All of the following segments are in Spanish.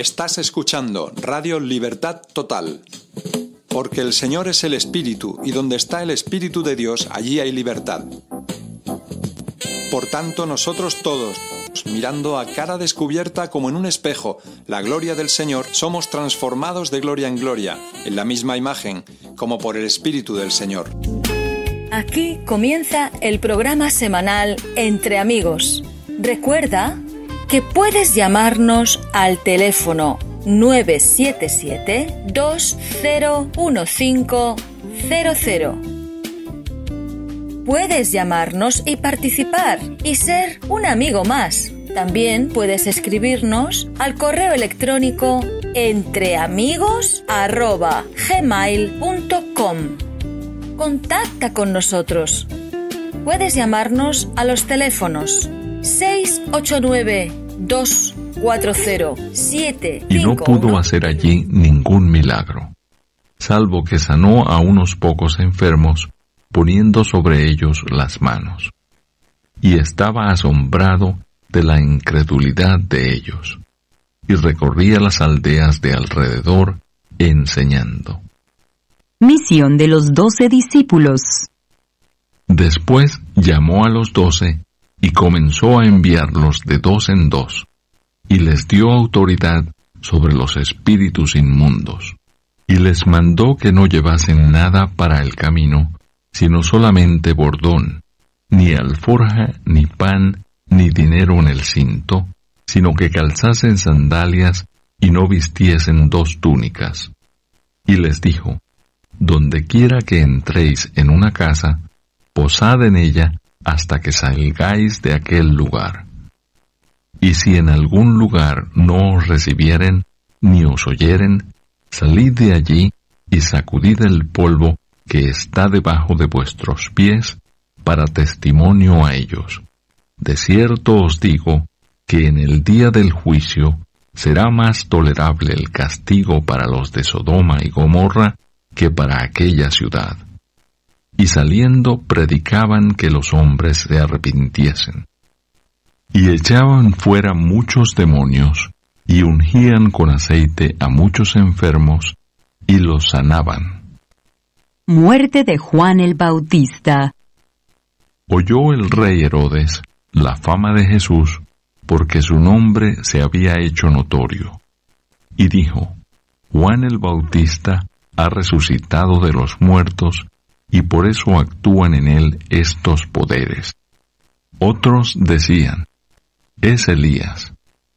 Estás escuchando Radio Libertad Total. Porque el Señor es el Espíritu, y donde está el Espíritu de Dios, allí hay libertad. Por tanto, nosotros todos, mirando a cara descubierta como en un espejo la gloria del Señor, somos transformados de gloria en gloria, en la misma imagen, como por el Espíritu del Señor. Aquí comienza el programa semanal Entre Amigos. Recuerda que puedes llamarnos al teléfono 977-201500. Puedes llamarnos y participar y ser un amigo más. También puedes escribirnos al correo electrónico entreamigos@gmail.com. Contacta con nosotros. Puedes llamarnos a los teléfonos 689-240-751. Y no pudo hacer allí ningún milagro, salvo que sanó a unos pocos enfermos, poniendo sobre ellos las manos. Y estaba asombrado de la incredulidad de ellos, y recorría las aldeas de alrededor, enseñando. Misión de los 12 discípulos. Después llamó a los 12 y comenzó a enviarlos de dos en dos, y les dio autoridad sobre los espíritus inmundos, y les mandó que no llevasen nada para el camino, sino solamente bordón, ni alforja, ni pan, ni dinero en el cinto, sino que calzasen sandalias y no vistiesen dos túnicas. Y les dijo: donde quiera que entréis en una casa, posad en ella hasta que salgáis de aquel lugar. Y si en algún lugar no os recibieren, ni os oyeren, salid de allí y sacudid el polvo que está debajo de vuestros pies, para testimonio a ellos. De cierto os digo que en el día del juicio será más tolerable el castigo para los de Sodoma y Gomorra que para aquella ciudad. Y saliendo predicaban que los hombres se arrepintiesen. Y echaban fuera muchos demonios, y ungían con aceite a muchos enfermos, y los sanaban. Muerte de Juan el Bautista. Oyó el rey Herodes la fama de Jesús, porque su nombre se había hecho notorio. Y dijo: Juan el Bautista ha resucitado de los muertos, y por eso actúan en él estos poderes. Otros decían: es Elías,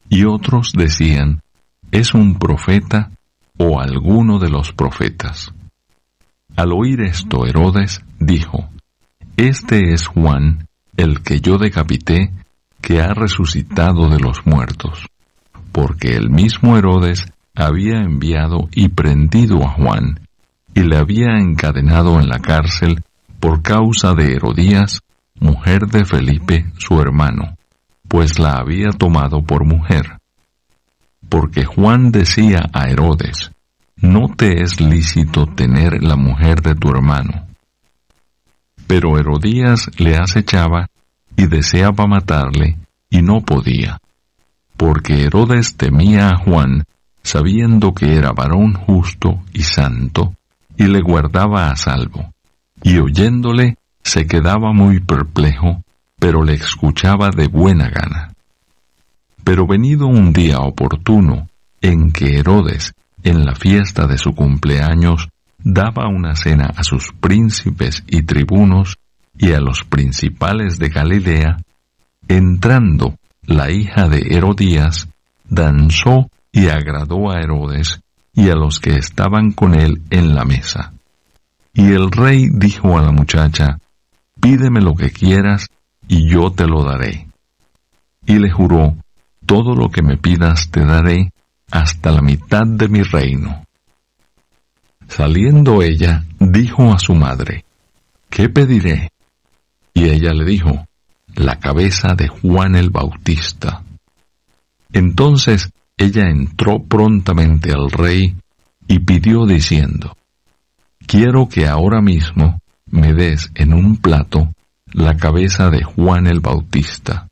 y otros decían: es un profeta o alguno de los profetas. Al oír esto, Herodes dijo: este es Juan, el que yo decapité, que ha resucitado de los muertos. Porque el mismo Herodes había enviado y prendido a Juan, y le había encadenado en la cárcel por causa de Herodías, mujer de Felipe, su hermano, pues la había tomado por mujer. Porque Juan decía a Herodes: no te es lícito tener la mujer de tu hermano. Pero Herodías le acechaba y deseaba matarle, y no podía, porque Herodes temía a Juan, sabiendo que era varón justo y santo, y le guardaba a salvo, y oyéndole se quedaba muy perplejo, pero le escuchaba de buena gana. Pero venido un día oportuno, en que Herodes, en la fiesta de su cumpleaños, daba una cena a sus príncipes y tribunos, y a los principales de Galilea, entrando la hija de Herodías, danzó y agradó a Herodes y a los que estaban con él en la mesa. Y el rey dijo a la muchacha: pídeme lo que quieras, y yo te lo daré. Y le juró: todo lo que me pidas te daré, hasta la mitad de mi reino. Saliendo ella, dijo a su madre: ¿qué pediré? Y ella le dijo: la cabeza de Juan el Bautista. Entonces ella entró prontamente al rey y pidió diciendo: quiero que ahora mismo me des en un plato la cabeza de Juan el Bautista.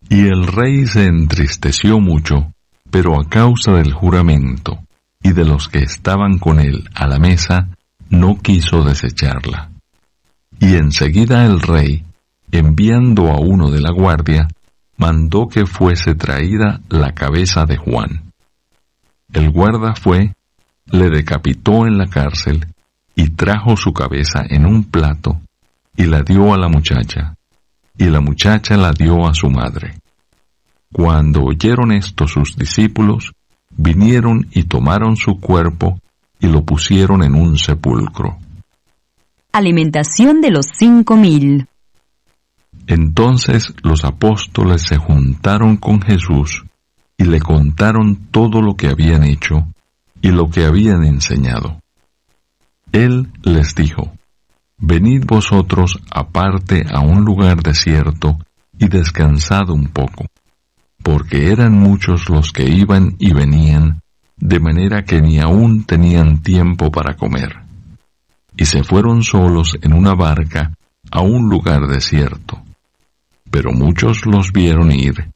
Y el rey se entristeció mucho, pero a causa del juramento y de los que estaban con él a la mesa, no quiso desecharla. Y enseguida el rey, enviando a uno de la guardia, mandó que fuese traída la cabeza de Juan. El guarda fue, le decapitó en la cárcel, y trajo su cabeza en un plato, y la dio a la muchacha, y la muchacha la dio a su madre. Cuando oyeron esto sus discípulos, vinieron y tomaron su cuerpo, y lo pusieron en un sepulcro. Alimentación de los 5,000. Entonces los apóstoles se juntaron con Jesús y le contaron todo lo que habían hecho y lo que habían enseñado. Él les dijo: Venid vosotros aparte a un lugar desierto y descansad un poco, porque eran muchos los que iban y venían, de manera que ni aún tenían tiempo para comer. Y se fueron solos en una barca a un lugar desierto. Pero muchos los vieron ir,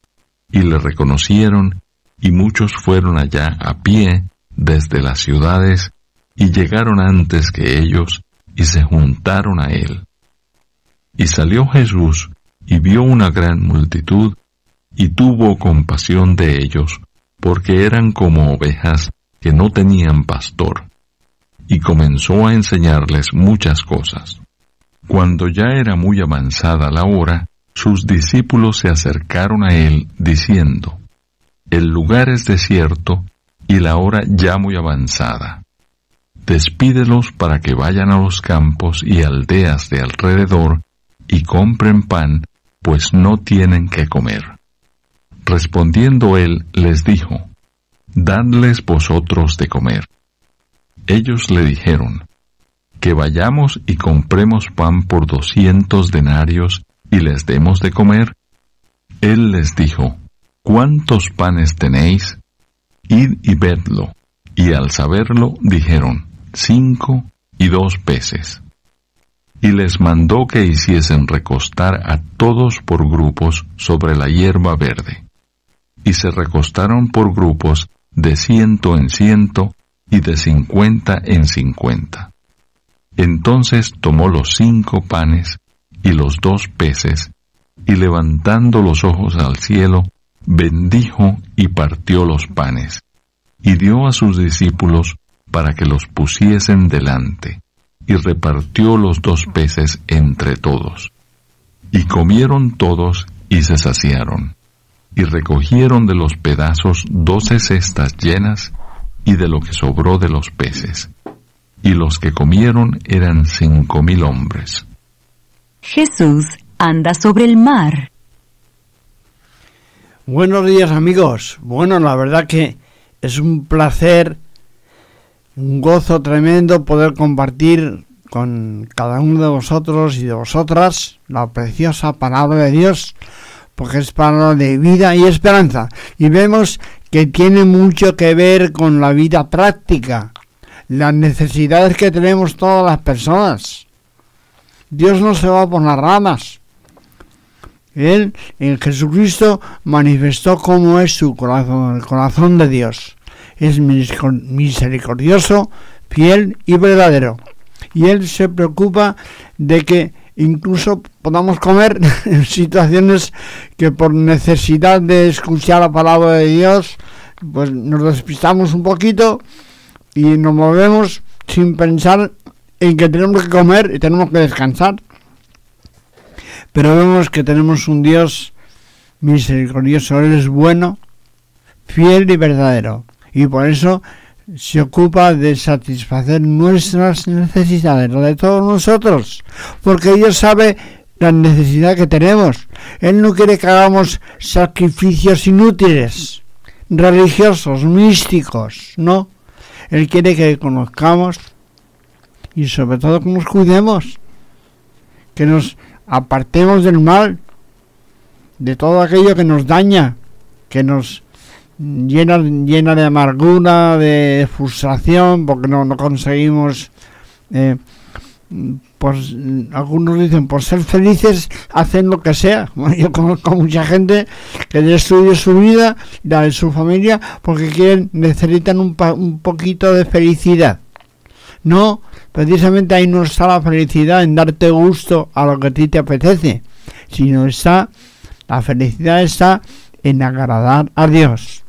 y le reconocieron, y muchos fueron allá a pie desde las ciudades, y llegaron antes que ellos, y se juntaron a él. Y salió Jesús, y vio una gran multitud, y tuvo compasión de ellos, porque eran como ovejas que no tenían pastor, y comenzó a enseñarles muchas cosas. Cuando ya era muy avanzada la hora, sus discípulos se acercaron a él, diciendo: El lugar es desierto, y la hora ya muy avanzada. Despídelos para que vayan a los campos y aldeas de alrededor, y compren pan, pues no tienen qué comer. Respondiendo él, les dijo: Dadles vosotros de comer. Ellos le dijeron: Que vayamos y compremos pan por 200 denarios, y les demos de comer. Él les dijo: ¿Cuántos panes tenéis? Id y vedlo. Y al saberlo, dijeron: 5 y 2 peces. Y les mandó que hiciesen recostar a todos por grupos sobre la hierba verde. Y se recostaron por grupos de 100 en 100 y de 50 en 50. Entonces tomó los 5 panes y los 2 peces, y levantando los ojos al cielo, bendijo y partió los panes, y dio a sus discípulos para que los pusiesen delante, y repartió los 2 peces entre todos. Y comieron todos y se saciaron, y recogieron de los pedazos 12 cestas llenas, y de lo que sobró de los peces. Y los que comieron eran 5,000 hombres. Jesús anda sobre el mar. Buenos días, amigos. Bueno, la verdad que es un placer, un gozo tremendo poder compartir con cada uno de vosotros y de vosotras la preciosa palabra de Dios, porque es palabra de vida y esperanza. Y vemos que tiene mucho que ver con la vida práctica, las necesidades que tenemos todas las personas. Dios no se va por las ramas. Él, en Jesucristo, manifestó cómo es su corazón, el corazón de Dios. Es misericordioso, fiel y verdadero. Y Él se preocupa de que incluso podamos comer en situaciones que por necesidad de escuchar la palabra de Dios, pues nos despistamos un poquito y nos movemos sin pensar en que tenemos que comer y tenemos que descansar. Pero vemos que tenemos un Dios misericordioso. Él es bueno, fiel y verdadero. Y por eso se ocupa de satisfacer nuestras necesidades, las de todos nosotros. Porque Dios sabe la necesidad que tenemos. Él no quiere que hagamos sacrificios inútiles, religiosos, místicos, no. Él quiere que conozcamos y sobre todo que nos cuidemos, que nos apartemos del mal, de todo aquello que nos daña, que nos llena de amargura, de frustración, porque no conseguimos pues algunos dicen, por ser felices hacen lo que sea. Bueno, yo conozco mucha gente que destruye su vida y la de su familia porque necesitan un poquito de felicidad. No, precisamente ahí no está la felicidad, en darte gusto a lo que a ti te apetece, sino la felicidad está en agradar a Dios.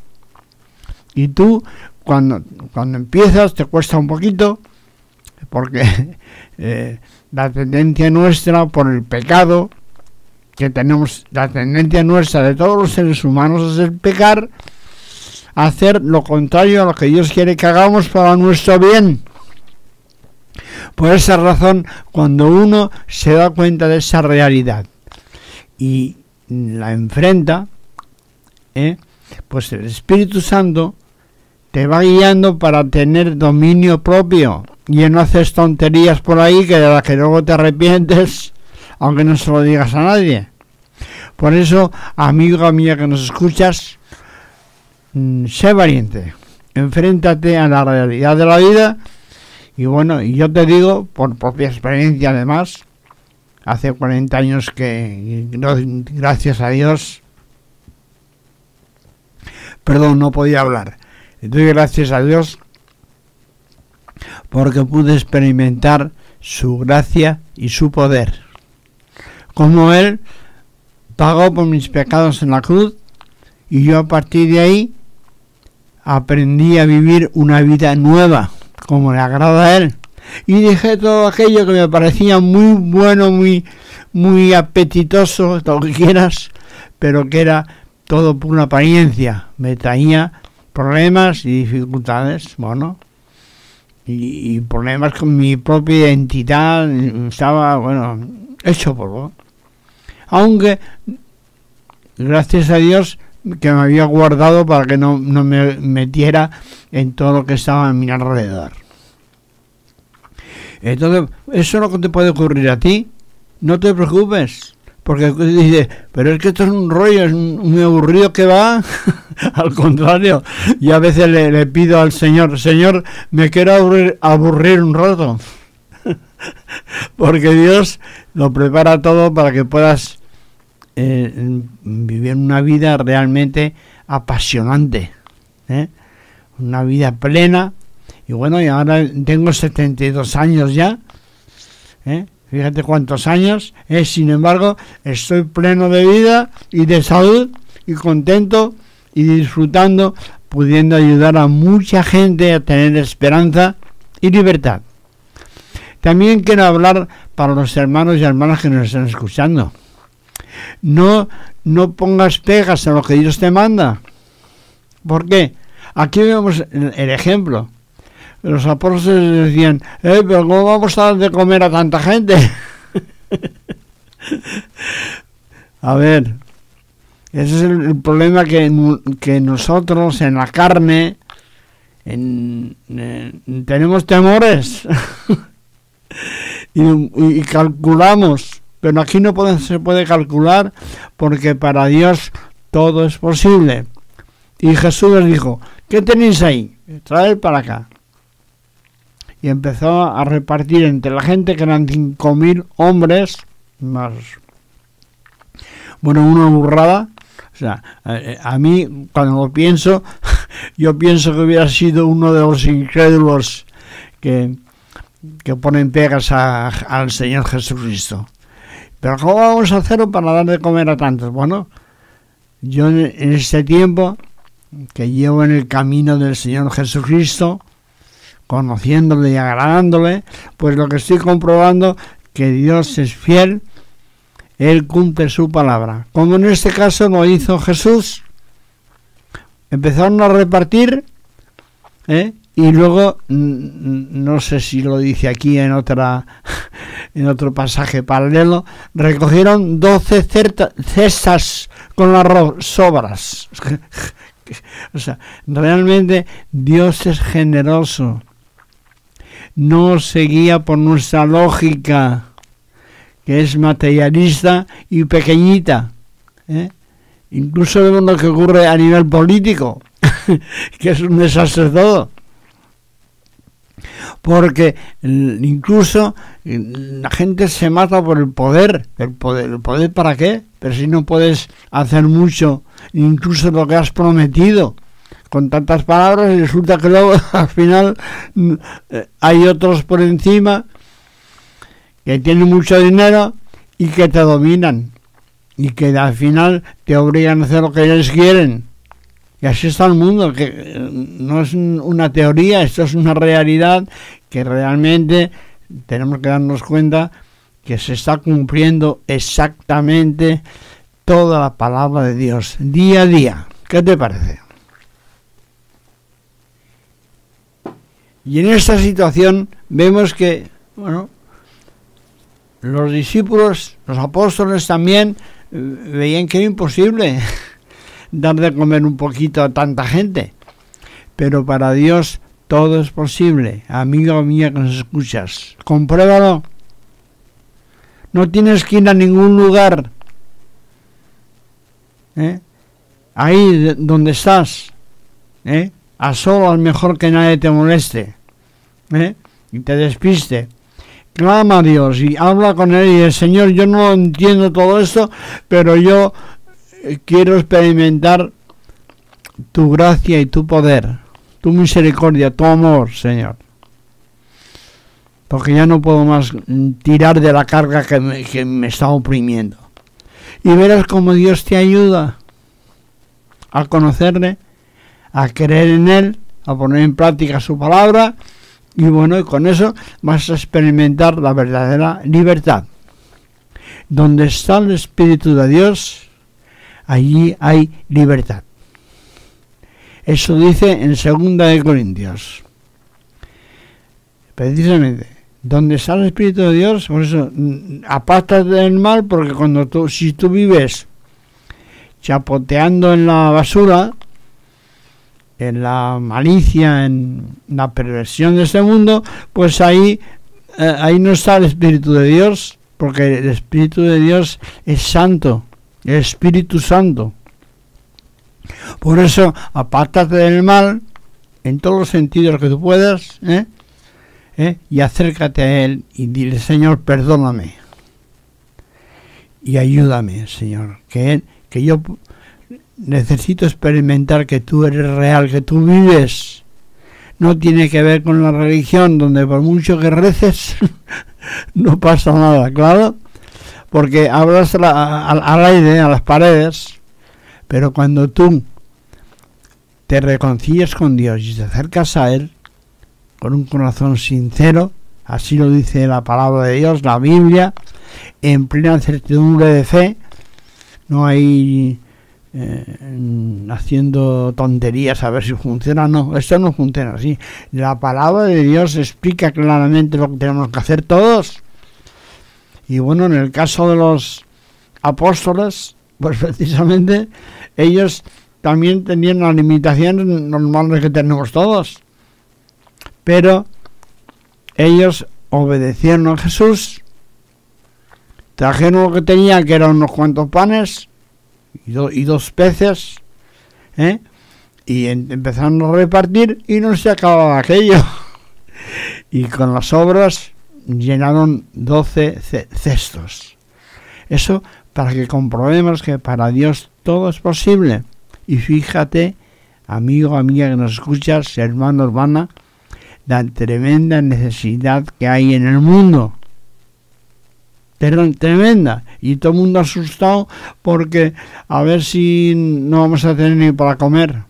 Y tú, cuando empiezas, te cuesta un poquito, porque la tendencia nuestra por el pecado que tenemos, la tendencia nuestra de todos los seres humanos es el pecar, hacer lo contrario a lo que Dios quiere que hagamos para nuestro bien. Por esa razón, cuando uno se da cuenta de esa realidad y la enfrenta, pues el Espíritu Santo te va guiando para tener dominio propio y no haces tonterías por ahí que de las que luego te arrepientes, aunque no se lo digas a nadie. Por eso, amiga mía que nos escuchas, sé valiente, enfréntate a la realidad de la vida. Y bueno, y yo te digo, por propia experiencia además, hace 40 años que, gracias a Dios, no podía hablar. Doy gracias a Dios porque pude experimentar su gracia y su poder. Como Él pagó por mis pecados en la cruz, y yo a partir de ahí aprendí a vivir una vida nueva, como le agrada a Él, y dejé todo aquello que me parecía muy bueno, muy apetitoso, todo lo que quieras, pero que era todo por una apariencia, me traía problemas y dificultades, bueno, y problemas con mi propia identidad, estaba, hecho polvo. Aunque, gracias a Dios, que me había guardado para que no me metiera en todo lo que estaba a mi alrededor. Entonces, eso es lo que te puede ocurrir a ti. No te preocupes, porque dices, pero es que esto es un rollo, es muy aburrido que va. Al contrario, yo a veces le pido al Señor, me quiero aburrir un rato. Porque Dios lo prepara todo para que puedas vivir una vida realmente apasionante, una vida plena. Y bueno, y ahora tengo 72 años ya, fíjate cuántos años, sin embargo estoy pleno de vida y de salud y contento y disfrutando, pudiendo ayudar a mucha gente a tener esperanza y libertad. También quiero hablar para los hermanos y hermanas que nos están escuchando. No pongas pegas a lo que Dios te manda. ¿Por qué? Aquí vemos el ejemplo. Los apóstoles decían, pero ¿cómo vamos a dar de comer a tanta gente? A ver, ese es el problema que nosotros en la carne tenemos temores y calculamos, pero aquí no se puede calcular porque para Dios todo es posible. Y Jesús les dijo, ¿qué tenéis ahí? Traed para acá. Y empezó a repartir entre la gente, que eran 5.000 hombres, más, una burrada. O sea, a mí, cuando lo pienso, yo pienso que hubiera sido uno de los incrédulos que ponen pegas al Señor Jesucristo. Pero ¿cómo vamos a hacerlo para dar de comer a tantos? Bueno, yo en este tiempo que llevo en el camino del Señor Jesucristo, conociéndole y agradándole, pues lo que estoy comprobando que Dios es fiel, Él cumple su palabra. Como en este caso lo hizo Jesús, empezaron a repartir, y luego, no sé si lo dice aquí en otro pasaje paralelo, recogieron 12 cestas con las sobras. O sea, realmente Dios es generoso. No se guía por nuestra lógica, que es materialista y pequeñita. Incluso vemos lo que ocurre a nivel político, que es un desastre todo. Porque incluso la gente se mata por el poder. ¿El poder para qué? Pero si no puedes hacer mucho, incluso lo que has prometido, con tantas palabras, y resulta que luego al final hay otros por encima que tienen mucho dinero y que te dominan y que al final te obligan a hacer lo que ellos quieren. Y así está el mundo, que no es una teoría, esto es una realidad que realmente tenemos que darnos cuenta que se está cumpliendo exactamente toda la palabra de Dios, día a día. ¿Qué te parece? Y en esta situación vemos que, bueno, los discípulos, los apóstoles también veían que era imposible dar de comer un poquito a tanta gente, pero para Dios todo es posible. Amigo mío que nos escuchas, compruébalo. No tienes que ir a ningún lugar, ahí donde estás, a solas, mejor que nadie te moleste, y te despiste. Clama a Dios y habla con Él y dice: Señor, yo no entiendo todo esto, pero yo quiero experimentar tu gracia y tu poder, tu misericordia, tu amor, Señor. Porque ya no puedo más tirar de la carga que me está oprimiendo. Y verás cómo Dios te ayuda a conocerle, a creer en Él, a poner en práctica su palabra, y bueno, y con eso vas a experimentar la verdadera libertad. Donde está el Espíritu de Dios, allí hay libertad. Eso dice en 2 de Corintios. Precisamente, donde está el Espíritu de Dios, por eso, apártate del mal, porque si tú vives chapoteando en la basura, en la malicia, en la perversión de este mundo, pues ahí no está el Espíritu de Dios, porque el Espíritu de Dios es santo, el Espíritu Santo. Por eso, apártate del mal, en todos los sentidos que tú puedas, y acércate a Él y dile: Señor, perdóname y ayúdame, Señor, que yo necesito experimentar que tú eres real, que tú vives. No tiene que ver con la religión, donde por mucho que reces no pasa nada, claro, porque hablas al aire, a las paredes, pero cuando tú te reconcilias con Dios y te acercas a Él con un corazón sincero, así lo dice la palabra de Dios, la Biblia, en plena certidumbre de fe, no hay haciendo tonterías a ver si funciona. No, esto no funciona así. La palabra de Dios explica claramente lo que tenemos que hacer todos. Y bueno, en el caso de los apóstoles, pues precisamente ellos también tenían las limitaciones normales que tenemos todos, pero ellos obedecieron a Jesús, trajeron lo que tenían, que eran unos cuantos panes y 2 peces, y empezaron a repartir y no se acababa aquello. Y con las obras llenaron 12 cestos. Eso para que comprobemos que para Dios todo es posible. Y fíjate, amigo, amiga que nos escuchas, hermano, hermana, la tremenda necesidad que hay en el mundo. Tremenda. Y todo el mundo asustado porque a ver si no vamos a tener ni para comer.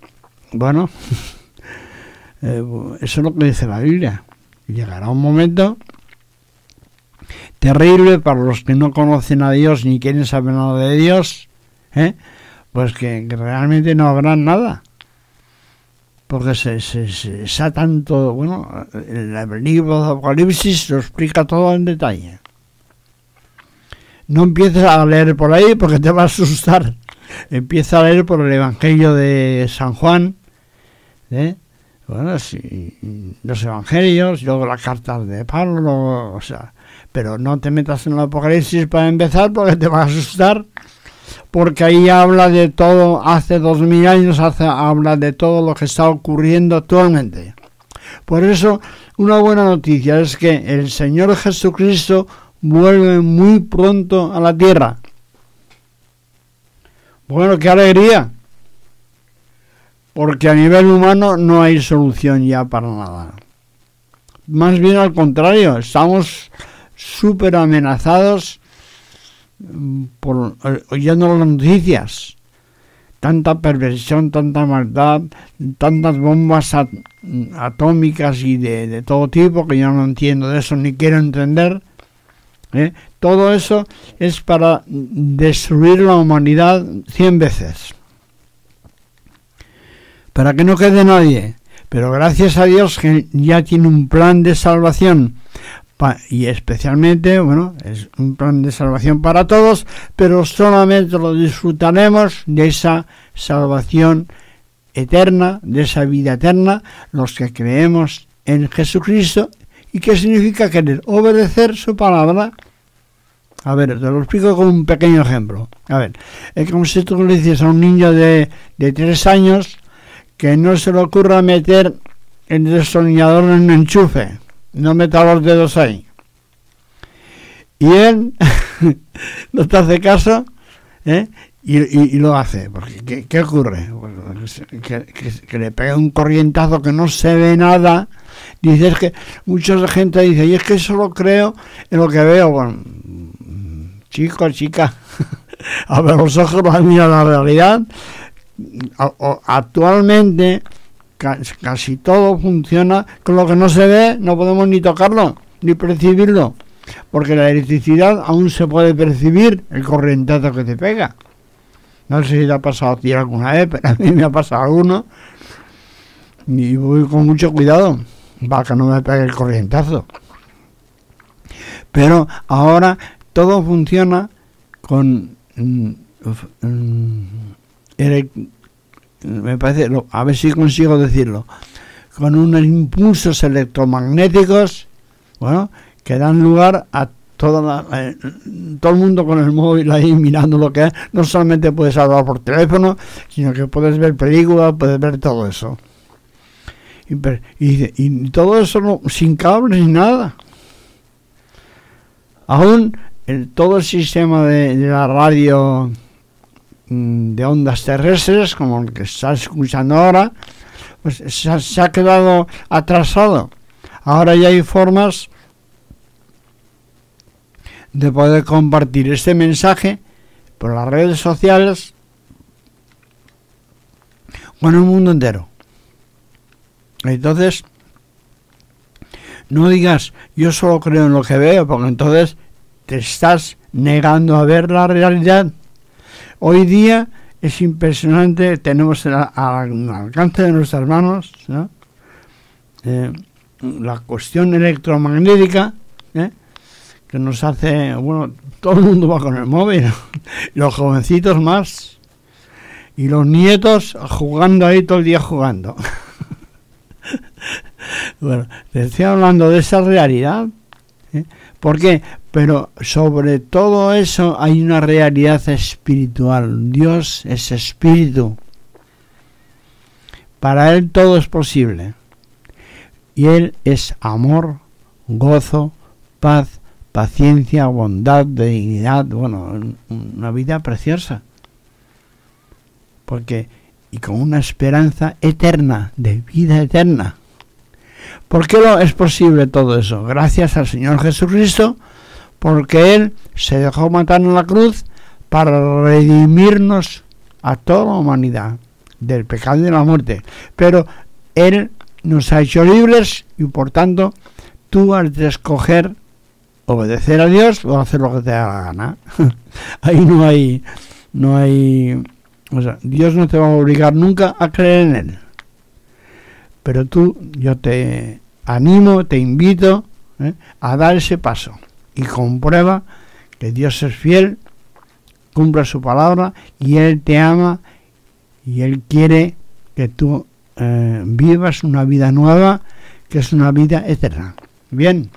Bueno, eso es lo que dice la Biblia. Llegará un momento terrible para los que no conocen a Dios ni quieren saber nada de Dios, pues que realmente no habrá nada. Porque se está tanto, bueno, el libro de Apocalipsis lo explica todo en detalle. No empieces a leer por ahí porque te va a asustar. Empieza a leer por el Evangelio de San Juan, bueno, sí, los Evangelios, y luego las cartas de Pablo, o sea, pero no te metas en el Apocalipsis para empezar porque te va a asustar, porque ahí habla de todo, hace 2000 años habla de todo lo que está ocurriendo actualmente. Por eso, una buena noticia es que el Señor Jesucristo vuelve muy pronto a la tierra. Bueno, qué alegría, porque a nivel humano no hay solución ya para nada. Más bien al contrario, estamos súper amenazados por oyendo las noticias. Tanta perversión, tanta maldad, tantas bombas atómicas y de todo tipo, que yo no entiendo de eso ni quiero entender. Todo eso es para destruir la humanidad 100 veces. Para que no quede nadie. Pero gracias a Dios que ya tiene un plan de salvación. Y especialmente, bueno, es un plan de salvación para todos, pero solamente lo disfrutaremos de esa salvación eterna, de esa vida eterna, los que creemos en Jesucristo. ¿Y qué significa querer? Obedecer su palabra. A ver, te lo explico con un pequeño ejemplo. A ver, es como si tú le dices a un niño de 3 años que no se le ocurra meter el destornillador en un enchufe. No meta los dedos ahí. Y él no te hace caso, y lo hace. Porque ¿qué ocurre? Que le pega un corrientazo que no se ve nada. Dices que mucha gente dice, y es que solo creo en lo que veo. Bueno, chica, a ver los ojos, mira la realidad. Actualmente casi todo funciona con lo que no se ve, no podemos ni tocarlo, ni percibirlo, porque la electricidad aún se puede percibir, el corrientazo que te pega. No sé si te ha pasado a ti alguna vez, pero a mí me ha pasado alguno, y voy con mucho cuidado para que no me pegue el corrientazo. Pero ahora todo funciona con me parece, a ver si consigo decirlo, con unos impulsos electromagnéticos, bueno, que dan lugar a todo el mundo con el móvil ahí mirando lo que es. No solamente puedes hablar por teléfono, sino que puedes ver películas, puedes ver todo eso. Y todo eso sin cables ni nada. Aún todo el sistema de la radio de ondas terrestres, como el que estás escuchando ahora, pues se ha quedado atrasado. Ahora ya hay formas de poder compartir este mensaje por las redes sociales con el mundo entero. Entonces, no digas yo solo creo en lo que veo, porque entonces te estás negando a ver la realidad. Hoy día es impresionante, tenemos al alcance de nuestras manos, ¿no? La cuestión electromagnética, que nos hace, bueno, todo el mundo va con el móvil, los jovencitos más, y los nietos jugando ahí todo el día jugando. Bueno, te estoy hablando de esa realidad, ¿por qué? Pero sobre todo eso hay una realidad espiritual. Dios es espíritu. Para Él todo es posible. Y Él es amor, gozo, paz, paciencia, bondad, dignidad. Bueno, una vida preciosa. Y con una esperanza eterna, de vida eterna. ¿Por qué es posible todo eso? Gracias al Señor Jesucristo, porque Él se dejó matar en la cruz para redimirnos a toda la humanidad del pecado y de la muerte. Pero Él nos ha hecho libres y por tanto tú has de escoger obedecer a Dios o hacer lo que te da la gana. Ahí no hay, o sea, Dios no te va a obligar nunca a creer en Él. Pero yo te animo, te invito a dar ese paso y comprueba que Dios es fiel, cumple su palabra y Él te ama y Él quiere que tú vivas una vida nueva, que es una vida eterna. Bien.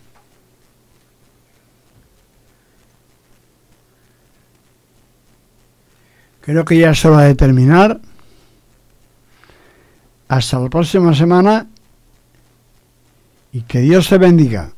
Creo que ya es hora de terminar. Hasta la próxima semana y que Dios te bendiga.